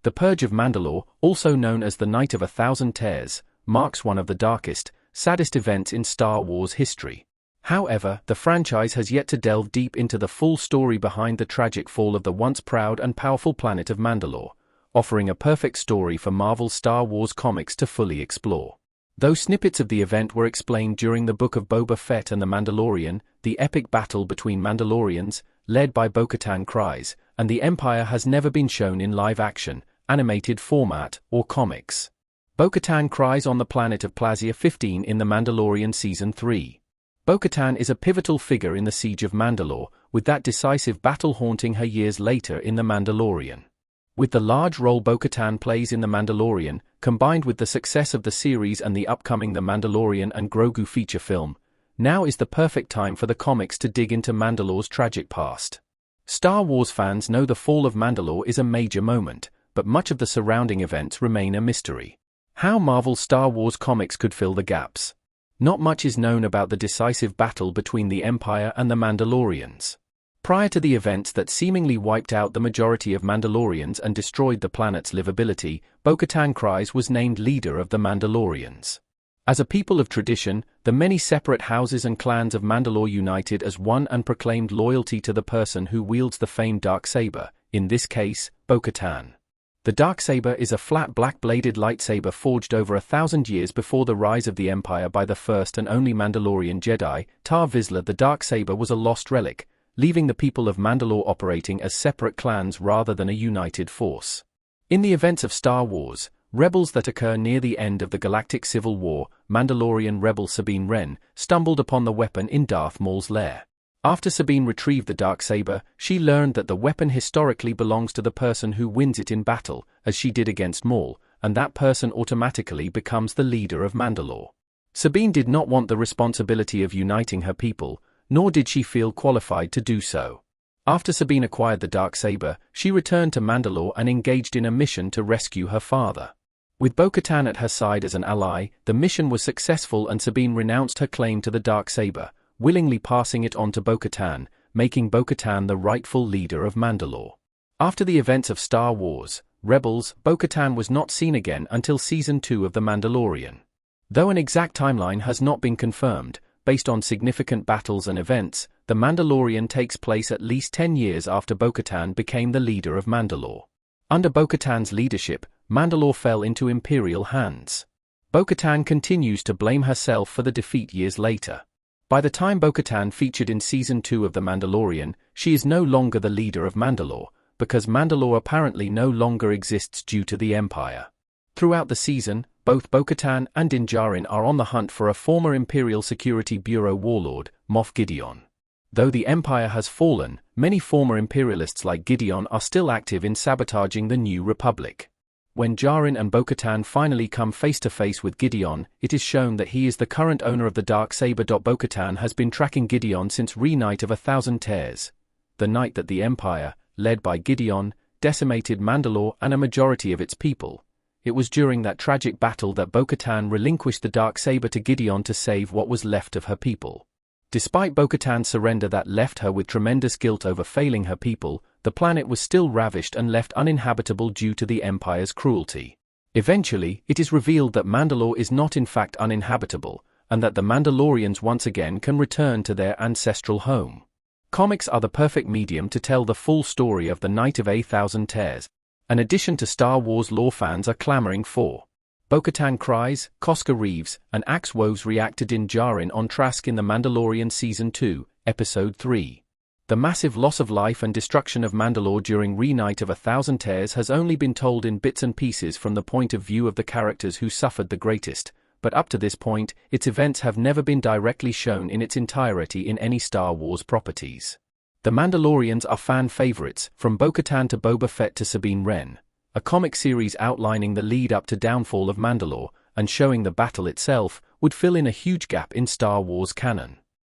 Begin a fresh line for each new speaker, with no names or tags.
The Purge of Mandalore, also known as the Night of a Thousand Tears, marks one of the darkest, saddest events in Star Wars history. However, the franchise has yet to delve deep into the full story behind the tragic fall of the once proud and powerful planet of Mandalore, offering a perfect story for Marvel's Star Wars comics to fully explore. Though snippets of the event were explained during the Book of Boba Fett and the Mandalorian, the epic battle between Mandalorians, led by Bo-Katan Kryze, and the Empire has never been shown in live-action, animated format, or comics. Bo-Katan Kryze on the planet of Plazia 15 in The Mandalorian Season 3. Bo-Katan is a pivotal figure in the Siege of Mandalore, with that decisive battle haunting her years later in The Mandalorian. With the large role Bo-Katan plays in The Mandalorian, combined with the success of the series and the upcoming The Mandalorian and Grogu feature film, now is the perfect time for the comics to dig into Mandalore's tragic past. Star Wars fans know the fall of Mandalore is a major moment, but much of the surrounding events remain a mystery. How Marvel's Star Wars comics could fill the gaps. Not much is known about the decisive battle between the Empire and the Mandalorians. Prior to the events that seemingly wiped out the majority of Mandalorians and destroyed the planet's livability, Bo-Katan Kryze was named leader of the Mandalorians. As a people of tradition, the many separate houses and clans of Mandalore united as one and proclaimed loyalty to the person who wields the famed darksaber, in this case, Bo-Katan. The darksaber is a flat black-bladed lightsaber forged over 1,000 years before the rise of the Empire by the first and only Mandalorian Jedi, Tar Vizsla. The darksaber was a lost relic, leaving the people of Mandalore operating as separate clans rather than a united force. In the events of Star Wars Rebels that occur near the end of the Galactic Civil War, Mandalorian rebel Sabine Wren stumbled upon the weapon in Darth Maul's lair. After Sabine retrieved the darksaber, she learned that the weapon historically belongs to the person who wins it in battle, as she did against Maul, and that person automatically becomes the leader of Mandalore. Sabine did not want the responsibility of uniting her people, nor did she feel qualified to do so. After Sabine acquired the darksaber, she returned to Mandalore and engaged in a mission to rescue her father. With Bo-Katan at her side as an ally, the mission was successful and Sabine renounced her claim to the darksaber, willingly passing it on to Bo-Katan, making Bo-Katan the rightful leader of Mandalore. After the events of Star Wars Rebels, Bo-Katan was not seen again until Season 2 of The Mandalorian. Though an exact timeline has not been confirmed, based on significant battles and events, The Mandalorian takes place at least 10 years after Bo-Katan became the leader of Mandalore. Under Bo-Katan's leadership, Mandalore fell into Imperial hands. Bo-Katan continues to blame herself for the defeat years later. By the time Bo-Katan featured in Season 2 of The Mandalorian, she is no longer the leader of Mandalore, because Mandalore apparently no longer exists due to the Empire. Throughout the season, both Bo-Katan and Din Djarin are on the hunt for a former Imperial Security Bureau warlord, Moff Gideon. Though the Empire has fallen, many former Imperialists like Gideon are still active in sabotaging the New Republic. When Djarin and Bo-Katan finally come face-to-face with Gideon, it is shown that he is the current owner of the darksaber. Bo-Katan has been tracking Gideon since Night of a Thousand Tears, the night that the Empire, led by Gideon, decimated Mandalore and a majority of its people. It was during that tragic battle that Bo-Katan relinquished the darksaber to Gideon to save what was left of her people. Despite Bo-Katan's surrender that left her with tremendous guilt over failing her people, the planet was still ravished and left uninhabitable due to the Empire's cruelty. Eventually, it is revealed that Mandalore is not in fact uninhabitable, and that the Mandalorians once again can return to their ancestral home. Comics are the perfect medium to tell the full story of the Night of a Thousand Tears, an addition to Star Wars lore fans are clamoring for. Bo-Katan Kryze, Cosca Reeves, and Axe Woves react to Din Djarin on Trask in The Mandalorian Season 2, Episode 3. The massive loss of life and destruction of Mandalore during Night of a Thousand Tears has only been told in bits and pieces from the point of view of the characters who suffered the greatest, but up to this point, its events have never been directly shown in its entirety in any Star Wars properties. The Mandalorians are fan favorites, from Bo-Katan to Boba Fett to Sabine Wren, a comic series outlining the lead-up to downfall of Mandalore, and showing the battle itself, would fill in a huge gap in Star Wars canon.